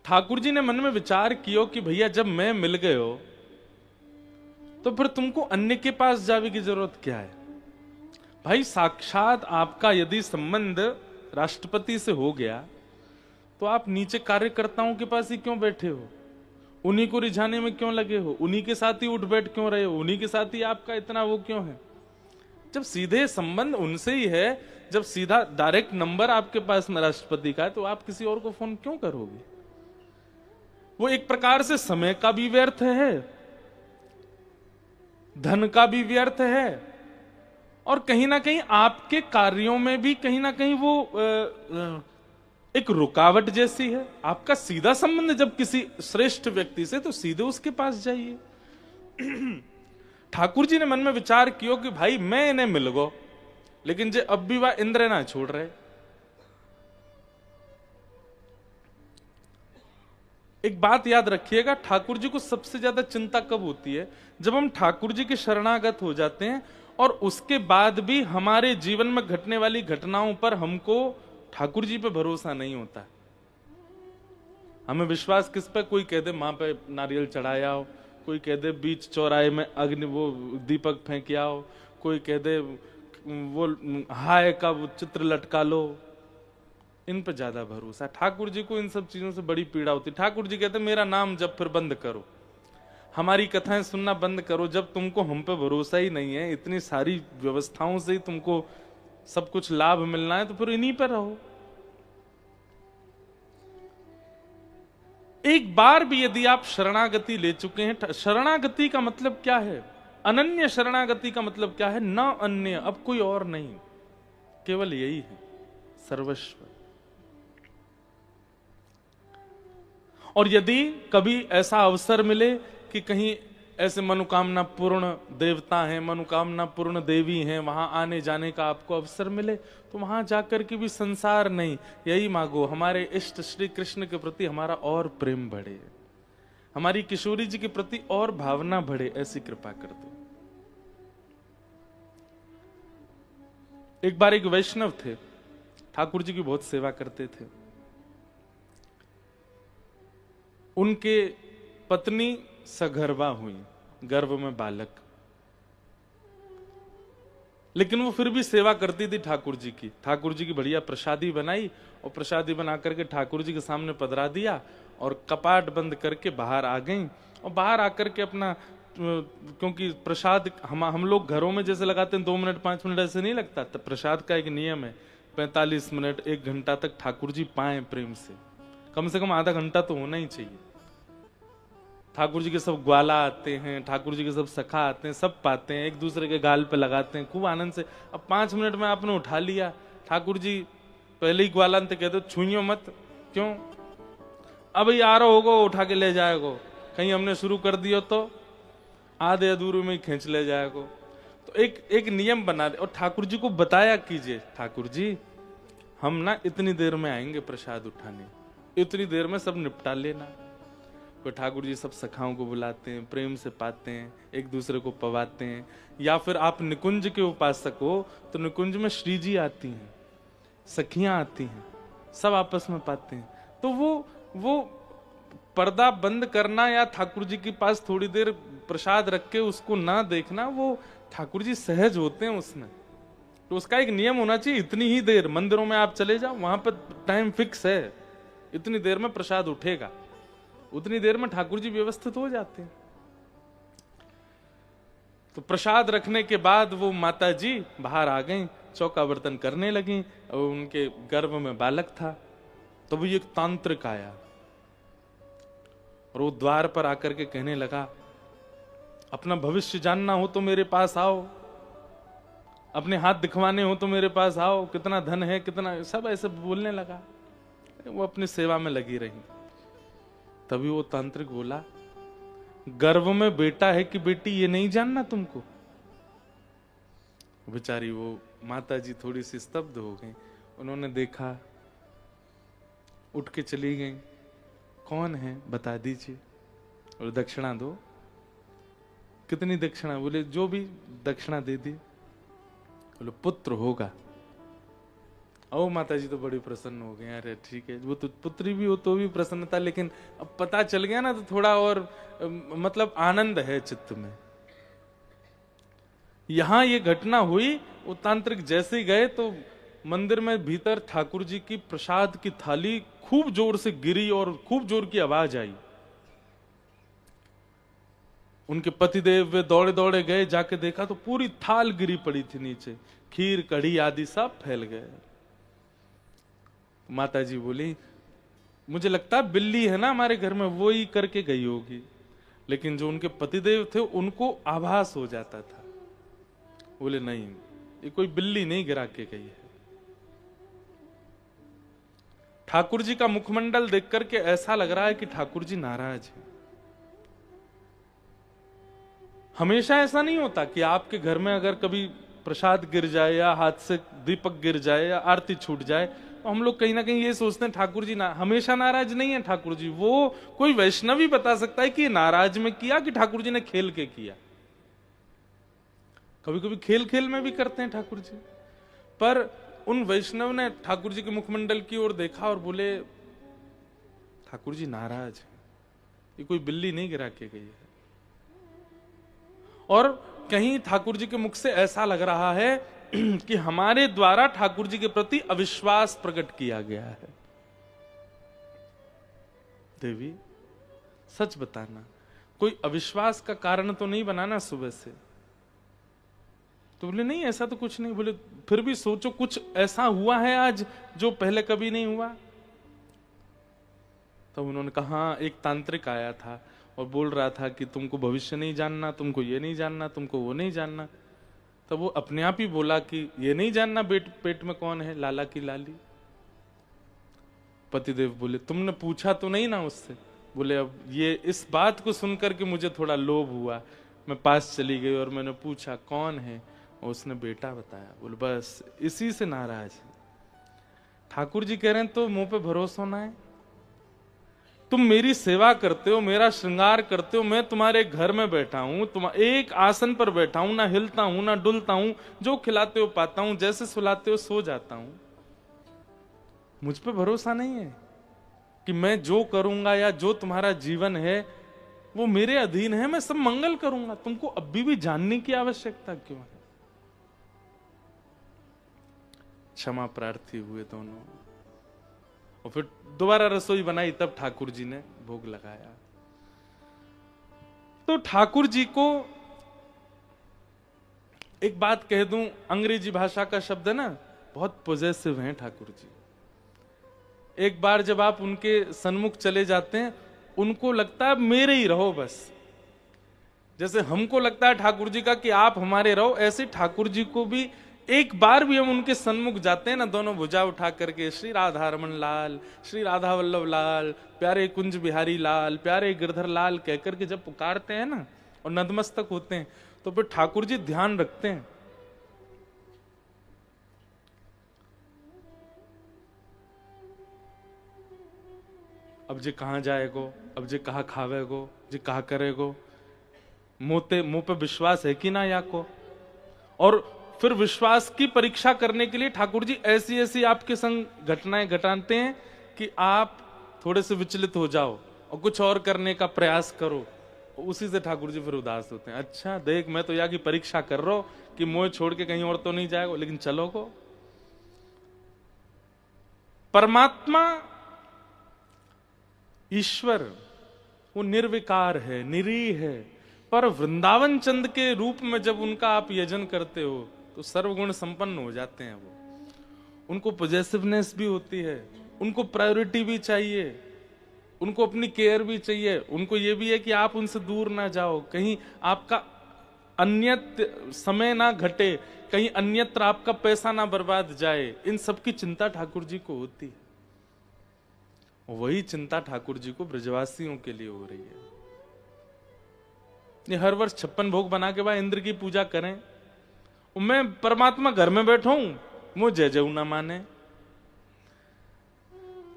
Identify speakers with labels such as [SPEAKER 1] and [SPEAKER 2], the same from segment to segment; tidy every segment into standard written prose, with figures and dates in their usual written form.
[SPEAKER 1] ठाकुर जी ने मन में विचार कियो कि भैया जब मैं मिल गए हो तो फिर तुमको अन्य के पास जाने की जरूरत क्या है। भाई साक्षात आपका यदि संबंध राष्ट्रपति से हो गया तो आप नीचे कार्यकर्ताओं के पास ही क्यों बैठे हो, उन्हीं को रिझाने में क्यों लगे हो, उन्हीं के साथ ही उठ बैठ क्यों रहे हो, उन्हीं के साथ ही आपका इतना वो क्यों है। जब सीधे संबंध उनसे ही है, जब सीधा डायरेक्ट नंबर आपके पास में राष्ट्रपति का है, तो आप किसी और को फोन क्यों करोगे। वो एक प्रकार से समय का भी व्यर्थ है, धन का भी व्यर्थ है, और कहीं ना कहीं आपके कार्यों में भी कहीं ना कहीं वो एक रुकावट जैसी है। आपका सीधा संबंध जब किसी श्रेष्ठ व्यक्ति से, तो सीधे उसके पास जाइए। ठाकुर जी ने मन में विचार किया कि भाई मैं इन्हें मिल गो, लेकिन जे अब भी वह इंद्र ना छोड़ रहे। एक बात याद रखिएगा, ठाकुर जी को सबसे ज्यादा चिंता कब होती है, जब हम ठाकुर जी के शरणागत हो जाते हैं और उसके बाद भी हमारे जीवन में घटने वाली घटनाओं पर हमको ठाकुर जी पे भरोसा नहीं होता। हमें विश्वास किस पे, कोई कह दे मां पे नारियल चढ़ाया हो, कोई कह दे बीच चौराहे में अग्नि वो दीपक फेंक आओ, कोई कह दे वो हाय का वो चित्र लटका लो, इन पे ज्यादा भरोसा। ठाकुर जी को इन सब चीजों से बड़ी पीड़ा होती। ठाकुर जी कहते मेरा नाम जब फिर बंद करो, हमारी कथाएं सुनना बंद करो। जब तुमको हम पे भरोसा ही नहीं है, इतनी सारी व्यवस्थाओं से ही तुमको सब कुछ लाभ मिलना है, तो फिर इन्हीं पर रहो। एक बार भी यदि आप शरणागति ले चुके हैं, शरणागति का मतलब क्या है, अनन्य शरणागति का मतलब क्या है, न अन्य, अब कोई और नहीं, केवल यही है सर्वस्व। और यदि कभी ऐसा अवसर मिले कि कहीं ऐसे मनोकामना पूर्ण देवता हैं, मनोकामना पूर्ण देवी हैं, वहां आने जाने का आपको अवसर मिले, तो वहां जाकर के भी संसार नहीं, यही मांगो हमारे इष्ट श्री कृष्ण के प्रति हमारा और प्रेम बढ़े, हमारी किशोरी जी के प्रति और भावना बढ़े, ऐसी कृपा कर दो। एक बार एक वैष्णव थे, ठाकुर जी की बहुत सेवा करते थे। उनके पत्नी सगर्भा हुई, गर्भ में बालक, लेकिन वो फिर भी सेवा करती थी ठाकुर जी की। ठाकुर जी की बढ़िया प्रसादी बनाई और प्रसादी बना करके ठाकुर जी के सामने पधरा दिया और कपाट बंद करके बाहर आ गई। और बाहर आकर के अपना, क्योंकि प्रसाद हम लोग घरों में जैसे लगाते हैं 2 मिनट 5 मिनट, ऐसे नहीं लगता। तो प्रसाद का एक नियम है, 45 मिनट 1 घंटा तक ठाकुर जी पाए प्रेम से कम आधा घंटा तो होना ही चाहिए। ठाकुर जी के सब ग्वाला आते हैं, ठाकुर जी के सब सखा आते हैं, सब पाते हैं, एक दूसरे के गाल पे लगाते हैं खूब आनंद से। अब 5 मिनट में आपने उठा लिया, ठाकुर जी पहले ही ग्वाला कहते दो छुइयो मत, क्यों, अब ये आ रहा होगा उठा के ले जाएगो, कहीं हमने शुरू कर दिया तो आधे अधूरे में ही खींच ले जाएगो। तो एक नियम बना दे और ठाकुर जी को बताया कीजिए, ठाकुर जी हम ना इतनी देर में आएंगे प्रसाद उठाने, इतनी देर में सब निपटा लेना। तो ठाकुर जी सब सखाओं को बुलाते हैं, प्रेम से पाते हैं, एक दूसरे को पवाते हैं। या फिर आप निकुंज के उपासक हो तो निकुंज में श्री जी आती हैं, सखियां आती हैं, सब आपस में पाते हैं। तो वो पर्दा बंद करना या ठाकुर जी के पास थोड़ी देर प्रसाद रख के उसको ना देखना, वो ठाकुर जी सहज होते हैं उसमें। तो उसका एक नियम होना चाहिए, इतनी ही देर। मंदिरों में आप चले जाओ, वहां पर टाइम फिक्स है, इतनी देर में प्रसाद उठेगा, उतनी देर में ठाकुर जी व्यवस्थित हो जाते हैं। तो प्रसाद रखने के बाद वो माता जी बाहर आ गईं, चौका बर्तन करने लगी, और उनके गर्भ में बालक था। तो वो एक तांत्रिक आया और वो द्वार पर आकर के कहने लगा, अपना भविष्य जानना हो तो मेरे पास आओ, अपने हाथ दिखवाने हो तो मेरे पास आओ, कितना धन है कितना, सब ऐसे बोलने लगा। वो अपनी सेवा में लगी रही। तभी वो तांत्रिक बोला, गर्भ में बेटा है कि बेटी ये नहीं जानना तुमको। बेचारी वो माता जी थोड़ी सी स्तब्ध हो गई। उन्होंने देखा, उठ के चली गई, कौन है बता दीजिए और दक्षिणा दो। कितनी दक्षिणा? बोले जो भी दक्षिणा दे दी। बोले पुत्र होगा। ओ माता जी तो बड़ी प्रसन्न हो गए। अरे ठीक है, वो तो पुत्री भी हो तो भी प्रसन्नता, लेकिन अब पता चल गया ना तो थोड़ा और मतलब आनंद है चित्त में। यहां ये घटना हुई, वो तांत्रिक जैसे ही गए तो मंदिर में भीतर ठाकुर जी की प्रसाद की थाली खूब जोर से गिरी और खूब जोर की आवाज आई। उनके पतिदेव वे दौड़े दौड़े गए, जाके देखा तो पूरी थाल गिरी पड़ी थी नीचे, खीर कढ़ी आदि सब फैल गए। माता जी बोली, मुझे लगता है बिल्ली है ना हमारे घर में, वो ही करके गई होगी। लेकिन जो उनके पतिदेव थे उनको आभास हो जाता था। बोले नहीं, ये कोई बिल्ली नहीं गिरा के गई है। ठाकुर जी का मुखमंडल देख करके ऐसा लग रहा है कि ठाकुर जी नाराज हैं। हमेशा ऐसा नहीं होता कि आपके घर में अगर कभी प्रसाद गिर जाए या हाथ से दीपक गिर जाए या आरती छूट जाए तो हम लोग कहीं ना कहीं ये सोचते हैं ठाकुर जी हमेशा नाराज नहीं है। ठाकुर जी, वो कोई वैष्णव ही बता सकता है कि नाराज में किया कि ठाकुर जी ने खेल के किया। कभी कभी खेल खेल में भी करते हैं ठाकुर जी। पर उन वैष्णव ने ठाकुर जी के मुखमंडल की ओर देखा और बोले, ठाकुर जी नाराज है, ये कोई बिल्ली नहीं गिरा के गई है। और कहीं ठाकुर जी के मुख से ऐसा लग रहा है कि हमारे द्वारा ठाकुर जी के प्रति अविश्वास प्रकट किया गया है। देवी सच बताना, कोई अविश्वास का कारण तो नहीं बनाना सुबह से। तो बोले नहीं, ऐसा तो कुछ नहीं। बोले फिर भी सोचो, कुछ ऐसा हुआ है आज जो पहले कभी नहीं हुआ। तो उन्होंने कहा, एक तांत्रिक आया था और बोल रहा था कि तुमको भविष्य नहीं जानना, तुमको ये नहीं जानना, तुमको वो नहीं जानना। तब वो अपने आप ही बोला कि ये नहीं जानना पेट में कौन है, लाला की लाली। पतिदेव बोले, तुमने पूछा तो नहीं ना उससे। बोले अब ये इस बात को सुनकर के मुझे थोड़ा लोभ हुआ, मैं पास चली गई और मैंने पूछा कौन है, और उसने बेटा बताया। बोले बस इसी से नाराज है। ठाकुर जी कह रहे हैं तो मुंह पे भरोसा ना है। तुम मेरी सेवा करते हो, मेरा श्रृंगार करते हो, मैं तुम्हारे घर में बैठा हूं, तुम एक आसन पर बैठा हूं, ना हिलता हूं ना डुलता हूं, जो खिलाते हो पाता हूं, जैसे सुलाते हो सो जाता हूं। मुझ पे भरोसा नहीं है कि मैं जो करूंगा या जो तुम्हारा जीवन है वो मेरे अधीन है, मैं सब मंगल करूंगा। तुमको अभी भी जानने की आवश्यकता क्यों है? क्षमा प्रार्थी हुए दोनों और फिर दोबारा रसोई बनाई, तब ठाकुर जी ने भोग लगाया। तो ठाकुर जी को एक बात कह दूं, अंग्रेजी भाषा का शब्द है ना, बहुत पॉजेसिव हैं ठाकुर जी। एक बार जब आप उनके सन्मुख चले जाते हैं, उनको लगता है मेरे ही रहो बस। जैसे हमको लगता है ठाकुर जी का कि आप हमारे रहो, ऐसे ठाकुर जी को भी एक बार भी हम उनके सन्मुख जाते हैं ना, दोनों भुजा उठा करके श्री राधा रमन लाल, श्री राधा वल्लभ लाल, प्यारे कुंज बिहारी लाल, प्यारे गिरधर लाल कह करके जब पुकारते हैं ना और नतमस्तक होते हैं, तो फिर ठाकुर जी ध्यान रखते हैं। अब जे कहां जाएगो, अब जे कहा खावेगो, जे कहा करेगो, मुंह पे विश्वास है कि ना या को। और फिर विश्वास की परीक्षा करने के लिए ठाकुर जी ऐसी ऐसी आपके संग घटनाएं घटाते हैं कि आप थोड़े से विचलित हो जाओ और कुछ और करने का प्रयास करो। उसी से ठाकुर जी फिर उदास होते हैं। अच्छा देख, मैं तो यहाँ की परीक्षा कर रहा हूं कि मोह छोड़ के कहीं और तो नहीं जाएगा, लेकिन चलो को। परमात्मा ईश्वर वो निर्विकार है, निरीह है, पर वृंदावन चंद के रूप में जब उनका आप यजन करते हो तो सर्वगुण संपन्न हो जाते हैं वो। उनको पॉजेसिवनेस भी होती है, उनको प्रायोरिटी भी चाहिए, उनको अपनी केयर भी चाहिए, उनको ये भी है कि आप उनसे दूर ना जाओ, कहीं आपका अन्यत्र समय ना घटे, कहीं अन्यत्र आपका पैसा ना बर्बाद जाए। इन सब की चिंता ठाकुर जी को होती है। वही चिंता ठाकुर जी को ब्रजवासियों के लिए हो रही है। ये हर वर्ष 56 भोग बना के बाद इंद्र की पूजा करें, मैं परमात्मा घर में बैठा हूं, वो जय जय ना माने।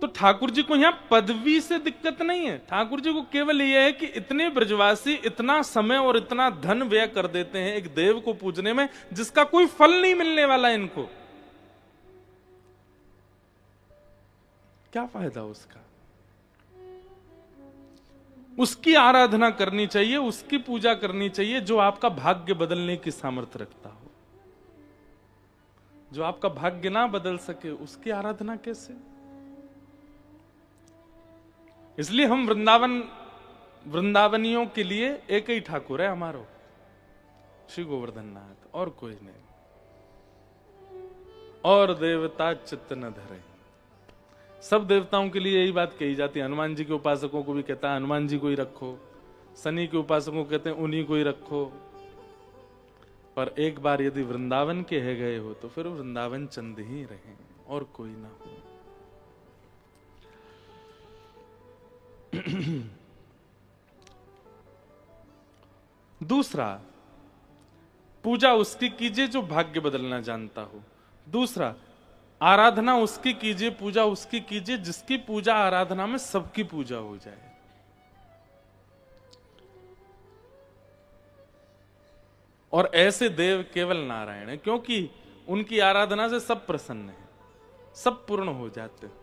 [SPEAKER 1] तो ठाकुर जी को यहां पदवी से दिक्कत नहीं है। ठाकुर जी को केवल यह है कि इतने ब्रजवासी इतना समय और इतना धन व्यय कर देते हैं एक देव को पूजने में जिसका कोई फल नहीं मिलने वाला इनको। क्या फायदा उसका? उसकी आराधना करनी चाहिए, उसकी पूजा करनी चाहिए जो आपका भाग्य बदलने की सामर्थ्य रखता हो। जो आपका भाग्य ना बदल सके उसकी आराधना कैसे? इसलिए हम वृंदावनियों के लिए एक ही ठाकुर है हमारो, श्री गोवर्धन नाथ, और कोई नहीं। और देवता चित्त न धरे। सब देवताओं के लिए यही बात कही जाती है। हनुमान जी के उपासकों को भी कहता है हनुमान जी को ही रखो, शनि के उपासकों को कहते हैं उन्हीं को ही रखो। पर एक बार यदि वृंदावन के है गए हो तो फिर वृंदावन चंद ही रहे और कोई ना हो। दूसरा, पूजा उसकी कीजिए जो भाग्य बदलना जानता हो। दूसरा, आराधना उसकी कीजिए, पूजा उसकी कीजिए जिसकी पूजा आराधना में सबकी पूजा हो जाए। और ऐसे देव केवल नारायण है, क्योंकि उनकी आराधना से सब प्रसन्न है, सब पूर्ण हो जाते हैं।